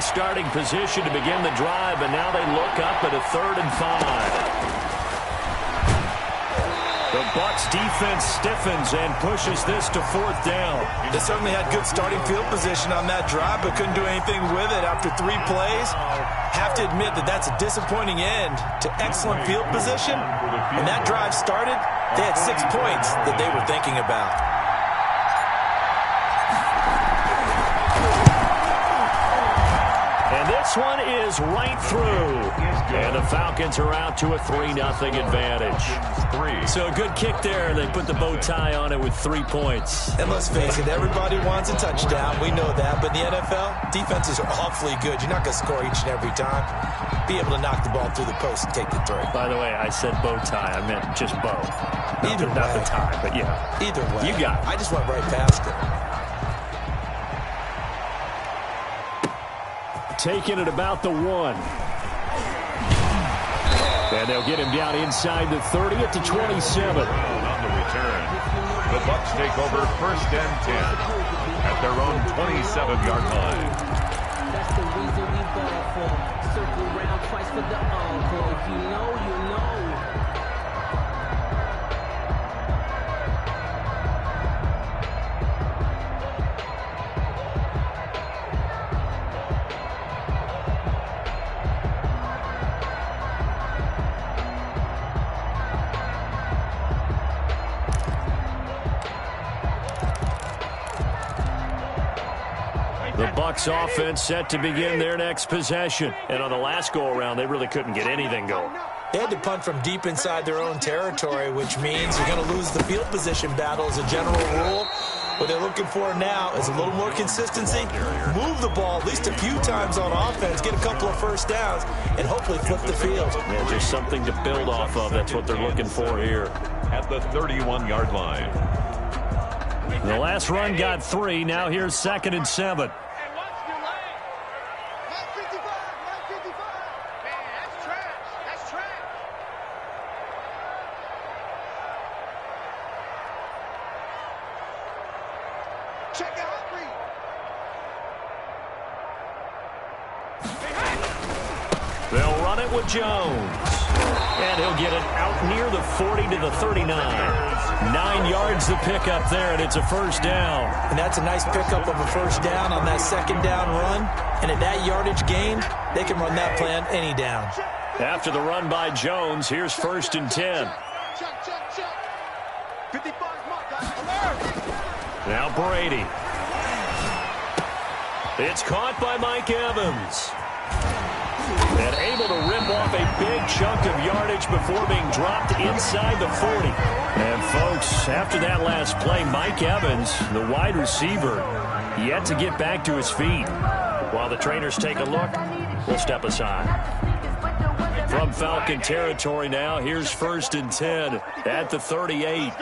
starting position to begin the drive, and now they look up at a 3rd and 5. The Bucs defense stiffens and pushes this to 4th down. They certainly had good starting field position on that drive, but couldn't do anything with it after 3 plays. Have to admit that that's a disappointing end to excellent field position. When that drive started, they had 6 points that they were thinking about. And this one is right through. And the Falcons are out to a 3-0 advantage. So a good kick there. They put the bow tie on it with 3 points. And let's face it, everybody wants a touchdown. We know that. But in the NFL, defenses are awfully good. You're not going to score each and every time. Be able to knock the ball through the post and take the throw. By the way, I said bow tie. I meant just bow. Either way. Not the tie, but yeah. Either way. You got it. I just went right past it. Taking it about the 1. And they'll get him down inside the 30 at the 27. On the return, the Bucs take over 1st and 10 at their own 27-yard line. That's the reason we ball for. Circle around twice for the encore. If you know, you know. The Bucs offense set to begin their next possession. And on the last go-around, they really couldn't get anything going. They had to punt from deep inside their own territory, which means you're going to lose the field position battle as a general rule. What they're looking for now is a little more consistency. Move the ball at least a few times on offense, get a couple of first downs, and hopefully flip the field. Yeah, just something to build off of. That's what they're looking for here. At the 31-yard line. The last run got 3. Now here's 2nd and 7. They'll run it with Jones. And he'll get it out near the 40 to the 39. 9 yards to pick up there, and it's a 1st down. And that's a nice pickup of a 1st down on that 2nd down run. And at that yardage gain, they can run that play on any down. After the run by Jones, here's 1st and 10. Now Brady. It's caught by Mike Evans. And able to rip off a big chunk of yardage before being dropped inside the 40. And, folks, after that last play, Mike Evans, the wide receiver, yet to get back to his feet. While the trainers take a look, we'll step aside. From Falcon territory now, here's 1st and 10 at the 38.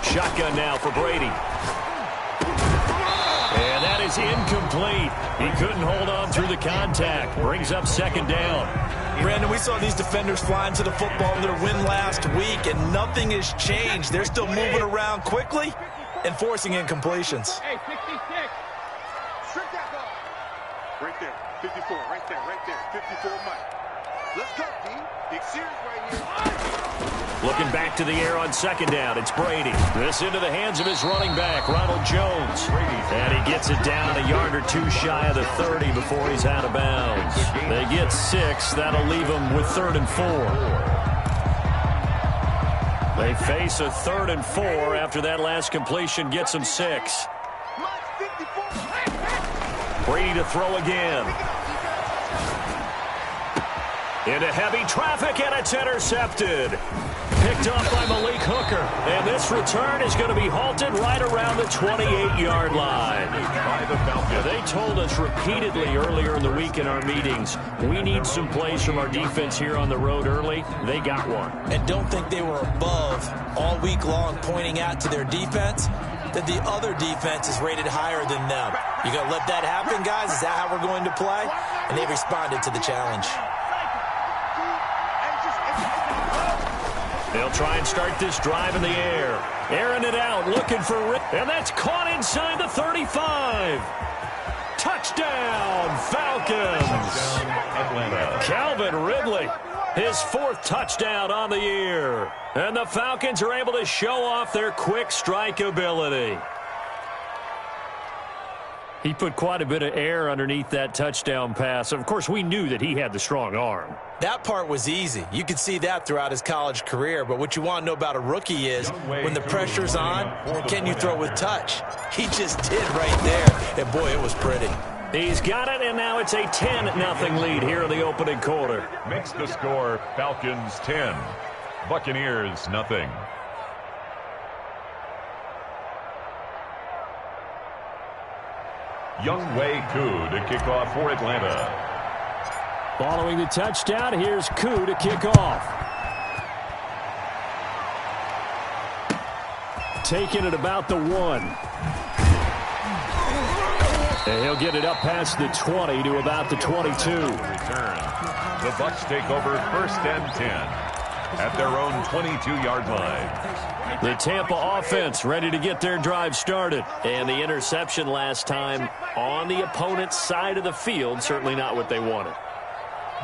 Shotgun now for Brady. And that is incomplete. He couldn't hold on through the contact. Brings up 2nd down. Brandon, we saw these defenders flying to the football in their win last week, and nothing has changed. They're still moving around quickly and forcing incompletions. Hey, 66. Strip that ball. Right there. 54. Right there. Right there. 54 Mike. Let's go, D. Big series right here. Looking back to the air on 2nd down. It's Brady. This into the hands of his running back, Ronald Jones. And he gets it down a yard or 2 shy of the 30 before he's out of bounds. They get 6. That'll leave them with 3rd and 4. They face a 3rd and 4 after that last completion gets them 6. Brady to throw again. Into heavy traffic, and it's intercepted. Picked off by Malik Hooker. And this return is going to be halted right around the 28-yard line. They told us repeatedly earlier in the week in our meetings, we need some plays from our defense here on the road early. They got one. And don't think they were above all week long pointing out to their defense that the other defense is rated higher than them. You going to let that happen, guys? Is that how we're going to play? And they responded to the challenge. They'll try and start this drive in the air. Airing it out, looking for Rick. And that's caught inside the 35. Touchdown. Touchdown, Falcons! Atlanta. Calvin Ridley, his 4th touchdown on the year. And the Falcons are able to show off their quick strike ability. He put quite a bit of air underneath that touchdown pass. Of course, we knew that he had the strong arm. That part was easy. You could see that throughout his college career. But what you want to know about a rookie is when the pressure's on, can you throw with touch? He just did right there. And, boy, it was pretty. He's got it, and now it's a 10-0 lead here in the opening quarter. Makes the score Falcons 10, Buccaneers nothing. Younghoe Koo to kick off for Atlanta. Following the touchdown, here's Koo to kick off. Taking it about the 1. And he'll get it up past the 20 to about the 22. Return. The Bucs take over 1st and 10 at their own 22-yard line. The Tampa offense ready to get their drive started. And the interception last time on the opponent's side of the field, certainly not what they wanted.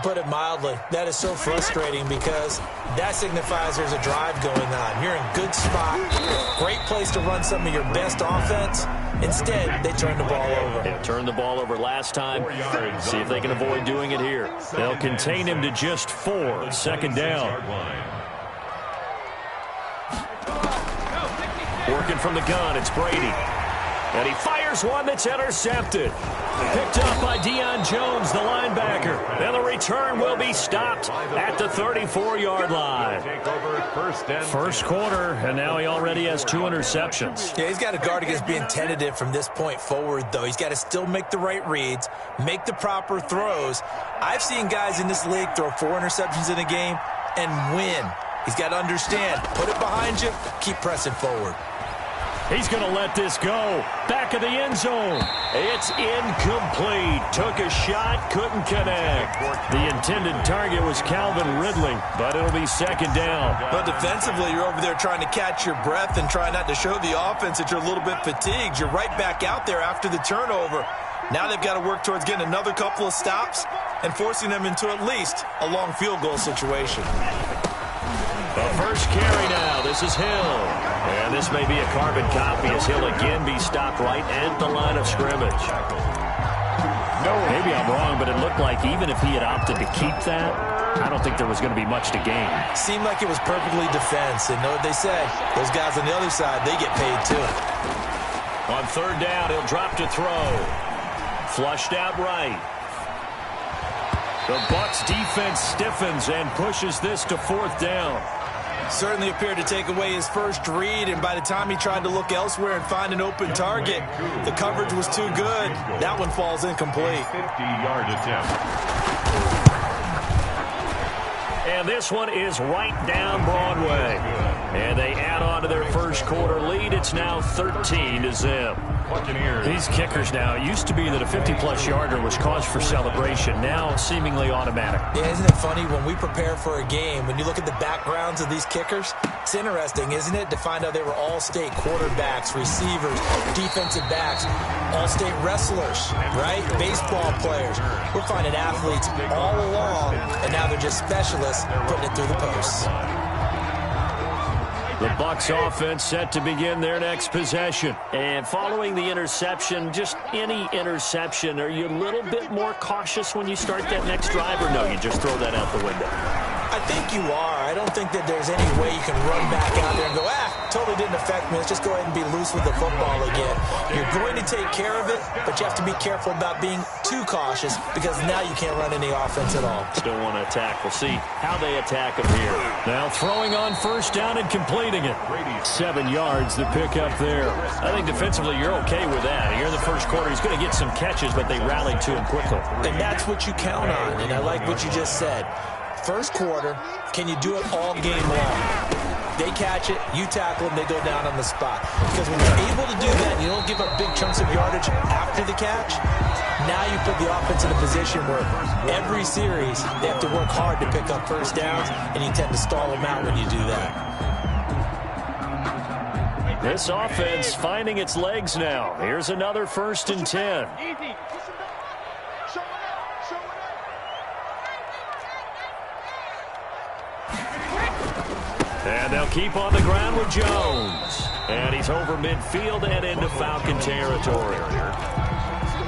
Put it mildly, that is so frustrating because that signifies there's a drive going on. You're in good spot, great place to run some of your best offense. Instead, they turn the ball over. They turned the ball over last time. See if they can avoid doing it here. They'll contain him to just 4. 2nd down. Working from the gun, it's Brady. And he fires one that's intercepted. Picked up by Deion Jones, the linebacker. And the return will be stopped at the 34-yard line. First quarter, and now he already has 2 interceptions. Yeah, he's got to guard against being tentative from this point forward, though. He's got to still make the right reads, make the proper throws. I've seen guys in this league throw 4 interceptions in a game and win. He's got to understand, put it behind you, keep pressing forward. He's going to let this go. Back of the end zone. It's incomplete. Took a shot, couldn't connect. The intended target was Calvin Ridley, but it'll be 2nd down. But defensively, you're over there trying to catch your breath and try not to show the offense that you're a little bit fatigued. You're right back out there after the turnover. Now they've got to work towards getting another couple of stops and forcing them into at least a long field goal situation. The first carry now. This is Hill. And this may be a carbon copy as he'll again be stopped right at the line of scrimmage. Maybe I'm wrong, but it looked like even if he had opted to keep that, I don't think there was going to be much to gain. Seemed like it was perfectly defense. And know what they say? Those guys on the other side, they get paid too. On 3rd down, he'll drop to throw. Flushed out right. The Bucs defense stiffens and pushes this to 4th down. Certainly appeared to take away his first read, and by the time he tried to look elsewhere and find an open target, the coverage was too good. That one falls incomplete. 50-yard attempt. And this one is right down Broadway. And they add on to their first quarter lead. It's now 13-0. These kickers now, it used to be that a 50-plus yarder was cause for celebration. Now seemingly automatic. Yeah, isn't it funny when we prepare for a game, when you look at the backgrounds of these kickers, it's interesting, isn't it, to find out they were all-state quarterbacks, receivers, defensive backs, all-state wrestlers, right? Baseball players. We're finding athletes all along, and now they're just specialists putting it through the posts. The Bucs offense set to begin their next possession. And following the interception, just any interception, are you a little bit more cautious when you start that next drive, or no, you just throw that out the window? I think you are. I don't think that there's any way you can run back out there and go, totally didn't affect me. Let's just go ahead and be loose with the football again. You're going to take care of it, but you have to be careful about being too cautious because now you can't run any offense at all. Still want to attack. We'll see how they attack him here. Now throwing on 1st down and completing it. 7 yards the pick up there. I think defensively you're okay with that. Here in the first quarter, he's going to get some catches, but they rallied to him quickly. And that's what you count on, and I like what you just said. First quarter, can you do it all game long? They catch it, you tackle them, they go down on the spot. Because when you're able to do that, you don't give up big chunks of yardage after the catch. Now you put the offense in a position where every series they have to work hard to pick up 1st downs, and you tend to stall them out when you do that. This offense finding its legs now. Here's another 1st and 10. Show it up. Show it up. And they'll keep on the ground with Jones. And he's over midfield and into Falcon territory.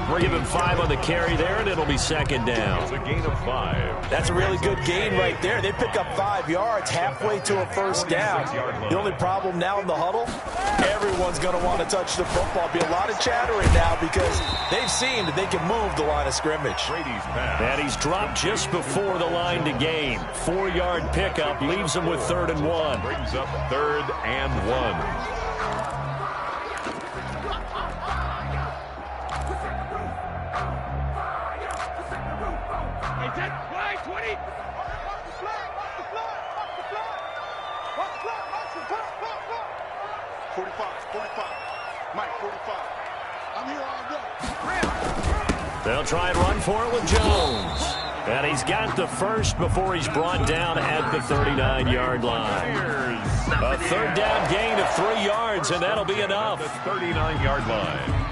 We're giving 5 on the carry there, and it'll be second down. It's a gain of 5. That's a really good gain right there. They pick up 5 yards halfway to a first down. The only problem now in the huddle, everyone's going to want to touch the football. Be a lot of chattering now because they've seen that they can move the line of scrimmage. Brady's pass. And he's dropped just before the line to gain. 4-yard pickup leaves him with 3rd and 1. Brings up 3rd and 1. They'll try and run for it with Jones. And he's got the first before he's brought down at the 39-yard line. A 3rd down gain of 3 yards, and that'll be enough. The 39-yard line.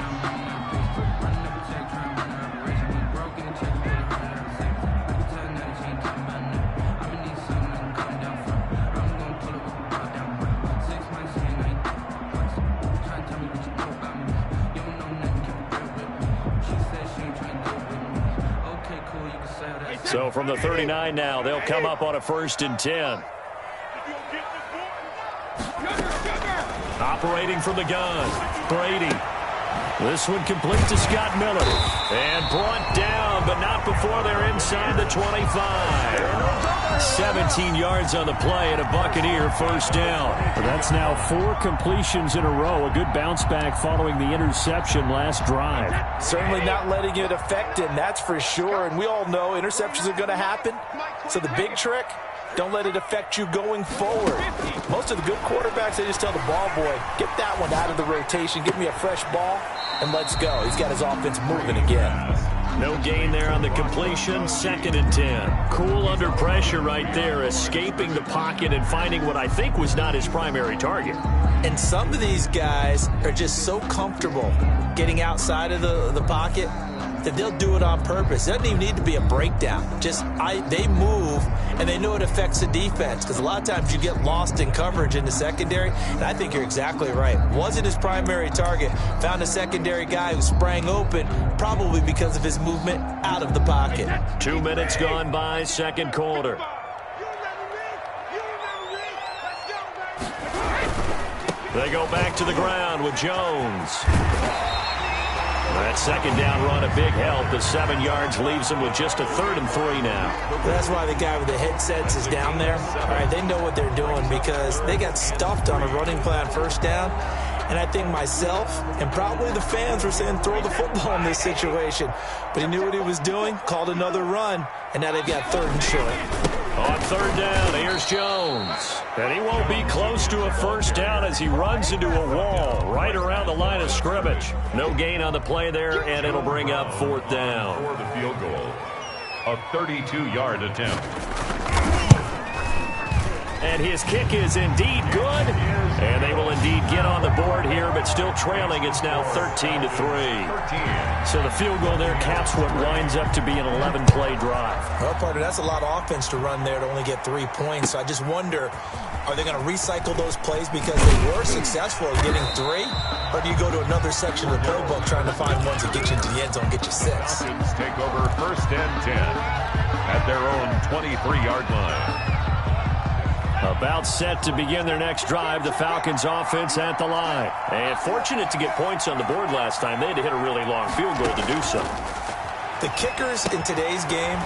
So from the 39 now, they'll come up on a 1st and 10. Operating from the gun, Brady. This one complete to Scott Miller. And brought down, but not before they're inside the 25. 17 yards on the play and a Buccaneer first down. That's now 4 completions in a row. A good bounce back following the interception last drive. Certainly not letting it affect him, that's for sure. And we all know interceptions are going to happen. So the big trick, don't let it affect you going forward. Most of the good quarterbacks, they just tell the ball boy, get that one out of the rotation, give me a fresh ball, and let's go. He's got his offense moving again. No gain there on the completion. 2nd and 10. Cool under pressure right there, escaping the pocket and finding what I think was not his primary target. And some of these guys are just so comfortable getting outside of the pocket that they'll do it on purpose. It doesn't even need to be a breakdown. They move, and they know it affects the defense because a lot of times you get lost in coverage in the secondary, and I think you're exactly right. Wasn't his primary target. Found a secondary guy who sprang open, probably because of his movement out of the pocket. 2 minutes gone by, 2nd quarter. They go back to the ground with Jones. That 2nd down run, a big help. The 7 yards leaves them with just a 3rd and 3 now. That's why the guy with the headsets is down there. All right, they know what they're doing because they got stuffed on a running play on 1st down. And I think myself and probably the fans were saying throw the football in this situation. But he knew what he was doing, called another run, and now they've got 3rd and short. On 3rd down, here's Jones. And he won't be close to a first down as he runs into a wall right around the line of scrimmage. No gain on the play there, and it'll bring up 4th down. For the field goal, a 32-yard attempt. And his kick is indeed good. And they will indeed get on the board here, but still trailing. It's now 13-3. So the field goal there caps what winds up to be an 11-play drive. Well, partner, that's a lot of offense to run there to only get 3 points. So I just wonder, are they going to recycle those plays because they were successful at getting 3? Or do you go to another section of the playbook trying to find ones that get you into the end zone, get you 6? Falcons take over 1st and 10 at their own 23-yard line. About set to begin their next drive. The Falcons offense at the line. And fortunate to get points on the board last time. They had to hit a really long field goal to do so. The kickers in today's game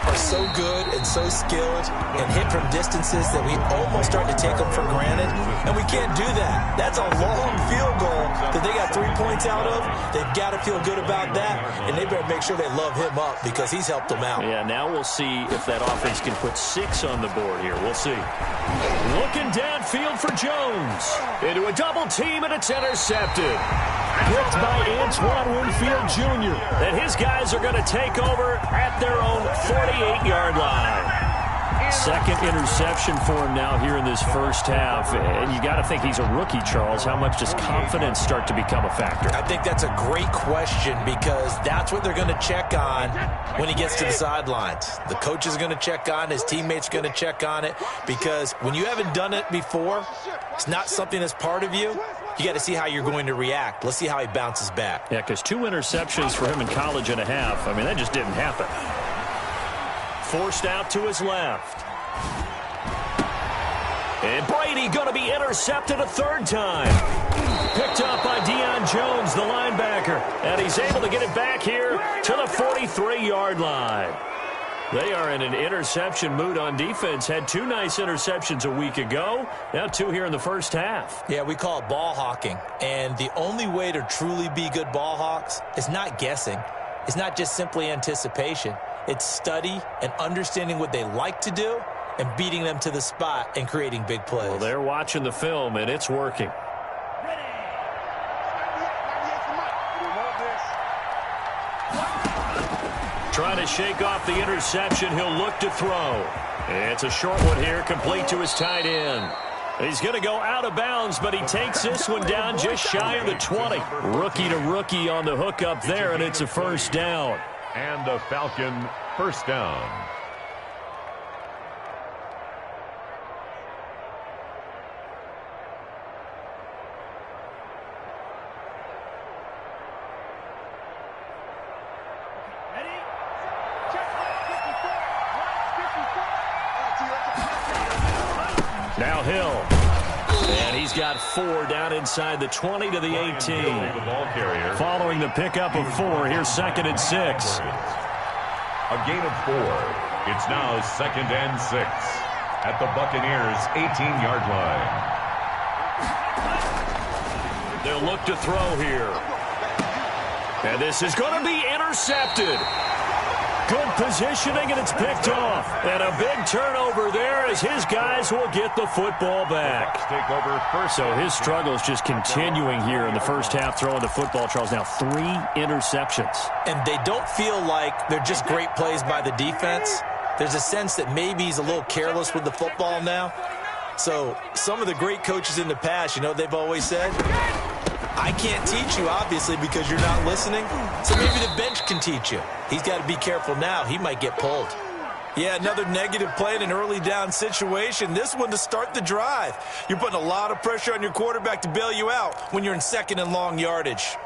are so good and so skilled and hit from distances that we almost start to take them for granted. And we can't do that. That's a long field goal that they got 3 points out of. They've got to feel good about that. And they better make sure they love him up because he's helped them out. Yeah, now we'll see if that offense can put 6 on the board here. We'll see. Looking downfield for Jones. Into a double team, and it's intercepted. Picked by Antoine Winfield Jr. And his guys are going to take over at their own 48-yard line. Second interception for him now here in this first half. And you got to think he's a rookie, Charles. How much does confidence start to become a factor? I think that's a great question because that's what they're going to check on when he gets to the sidelines. The coach is going to check on, his teammates are going to check on it, because when you haven't done it before, it's not something that's part of you. You got to see how you're going to react. Let's see how he bounces back. Yeah, because 2 interceptions for him in college and a half. I mean, that just didn't happen. Forced out to his left. And Brady going to be intercepted a third time. Picked up by Deion Jones, the linebacker. And he's able to get it back here to the 43-yard line. They are in an interception mood on defense. Had 2 nice interceptions a week ago. Now 2 here in the first half. Yeah, we call it ball hawking. And the only way to truly be good ball hawks is not guessing. It's not just simply anticipation. It's study and understanding what they like to do and beating them to the spot and creating big plays. Well, they're watching the film, and it's working. Trying to shake off the interception. He'll look to throw. It's a short one here, complete to his tight end. He's going to go out of bounds, but he takes this one down just shy of the 20. Rookie to rookie on the hook up there, and it's a first down. And a Falcon first down. Now Hill. And he's got 4 down inside the 20 to the 18. The ball carrier. Following the pickup of 4, here's 2nd and 6. A gain of 4. It's now 2nd and 6 at the Buccaneers' 18-yard line. They'll look to throw here. And this is going to be intercepted. Good positioning, and it's picked off. And a big turnover there as his guys will get the football back. Take over first. So his struggles just continuing here in the first half, throwing the football. Charles, now 3 interceptions. And they don't feel like they're just great plays by the defense. There's a sense that maybe he's a little careless with the football now. So some of the great coaches in the past, you know, they've always said, I can't teach you, obviously, because you're not listening. So maybe the bench can teach you. He's got to be careful now. He might get pulled. Yeah, another negative play in an early down situation. This one to start the drive. You're putting a lot of pressure on your quarterback to bail you out when you're in 2nd and long yardage.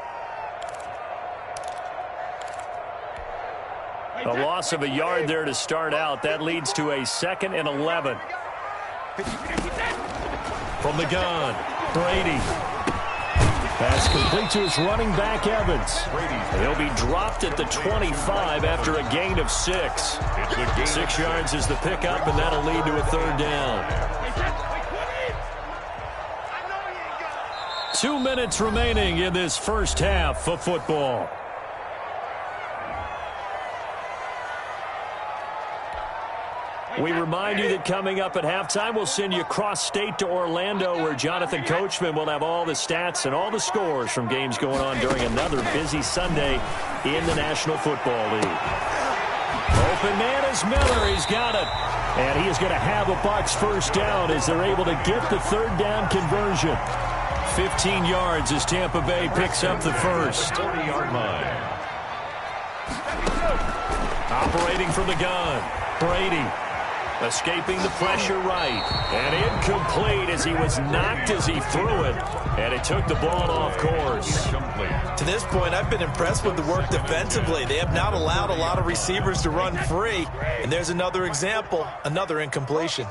A loss of a yard there to start out. That leads to a 2nd and 11. From the gun, Brady. Pass complete to his running back, Evans. He'll be dropped at the 25 after a gain of 6. 6 yards is the pickup, and that'll lead to a 3rd down. 2 minutes remaining in this first half of football. We remind you that coming up at halftime, we'll send you cross-state to Orlando, where Jonathan Coachman will have all the stats and all the scores from games going on during another busy Sunday in the National Football League. Open man is Miller. He's got it. And he is going to have a Bucs first down as they're able to get the 3rd down conversion. 15 yards as Tampa Bay picks up the first. 40-yard line. Operating from the gun, Brady. Escaping the pressure right. And incomplete as he was knocked as he threw it. And it took the ball off course. To this point, I've been impressed with the work defensively. They have not allowed a lot of receivers to run free. And there's another example, another incompletion.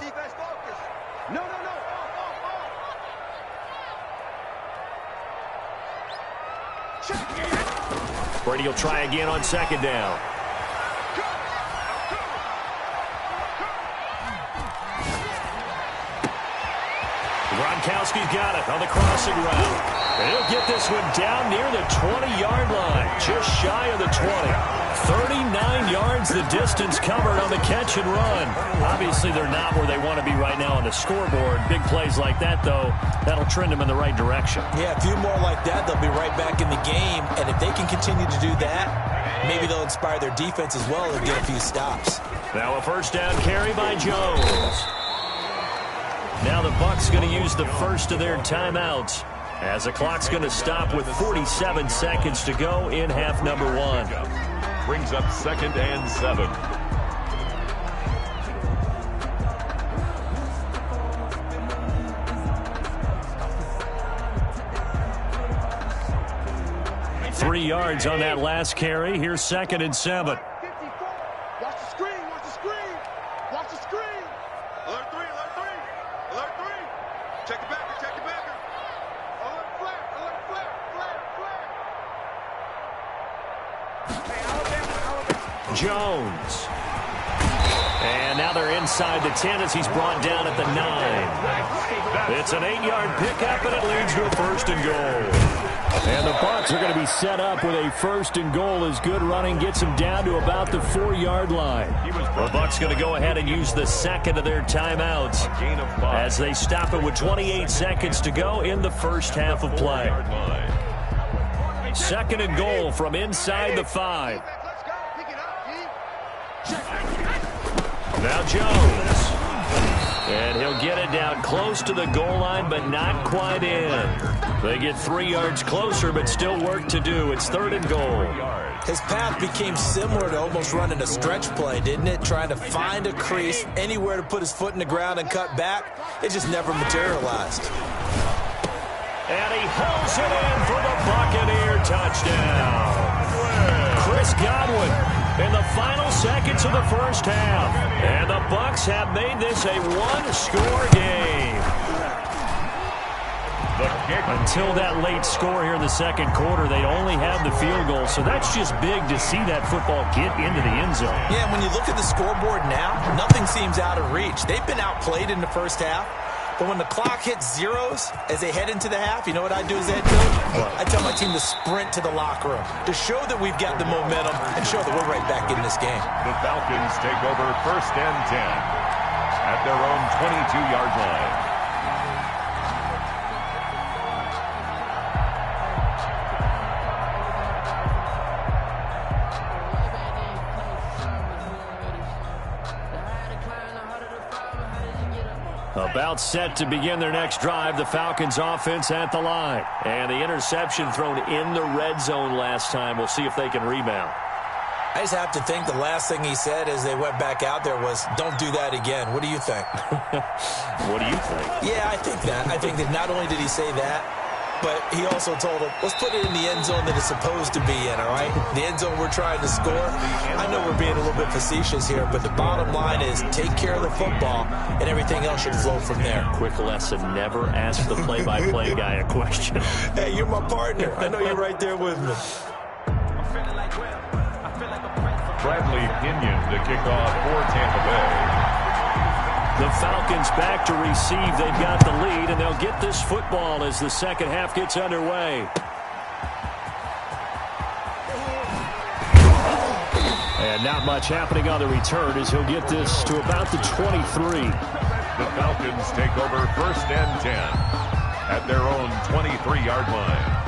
Brady will try again on 2nd down. Gronkowski's got it on the crossing route. And he'll get this one down near the 20-yard line, just shy of the 20. 39 yards the distance covered on the catch and run. Obviously, they're not where they want to be right now on the scoreboard. Big plays like that, though, that'll trend them in the right direction. Yeah, a few more like that, they'll be right back in the game. And if they can continue to do that, maybe they'll inspire their defense as well and get a few stops. Now a first down carry by Jones. Now the Bucs going to use the first of their timeouts as the clock's going to stop with 47 seconds to go in half number 1. Brings up 2nd and 7. Three yards on that last carry. Here's 2nd and 7. Watch the screen. Watch the screen. Watch the screen. Alert 3. Alert 3. Alert 3. Check it back. Check it back. Alert flat. Alert flat. Flat. Flat. Jones. And now they're inside the 10 as he's brought down at the 9. It's an 8-yard pickup, and it leads to a 1st and goal. And the Bucs are going to be set up with a 1st and goal as good running gets them down to about the 4-yard line. The Bucs going to go ahead and use the second of their timeouts as they stop it with 28 seconds to go in the first half of play. 2nd and goal from inside the 5. Now Jones. And he'll get it down close to the goal line, but not quite in. They get 3 yards closer, but still work to do. It's 3rd and goal. His path became similar to almost running a stretch play, didn't it? Trying to find a crease, anywhere to put his foot in the ground and cut back. It just never materialized. And he hauls it in for the Buccaneer touchdown. Chris Godwin in the final seconds of the first half. And the Bucs have made this a one-score game. Until that late score here in the second quarter, they only have the field goal. So that's just big to see that football get into the end zone. Yeah, when you look at the scoreboard now, nothing seems out of reach. They've been outplayed in the first half. But when the clock hits zeros as they head into the half, you know what I do as head coach? I tell my team to sprint to the locker room to show that we've got the momentum and show that we're right back in this game. The Falcons take over 1st and 10 at their own 22-yard line. About set to begin their next drive, the Falcons offense at the line. And the interception thrown in the red zone last time. We'll see if they can rebound. I just have to think the last thing he said as they went back out there was, don't do that again. What do you think? What do you think? Yeah, I think that. I think that not only did he say that, but he also told him, let's put it in the end zone that it's supposed to be in, all right? The end zone we're trying to score. I know we're being a little bit facetious here, but the bottom line is take care of the football, and everything else should flow from there. Quick lesson, never ask the play-by-play guy a question. Hey, you're my partner. I know you're right there with me. Bradley Pinion to kick off for Tampa Bay. The Falcons back to receive. They've got the lead, and they'll get this football as the second half gets underway. And not much happening on the return as he'll get this to about the 23. The Falcons take over 1st and 10 at their own 23-yard line.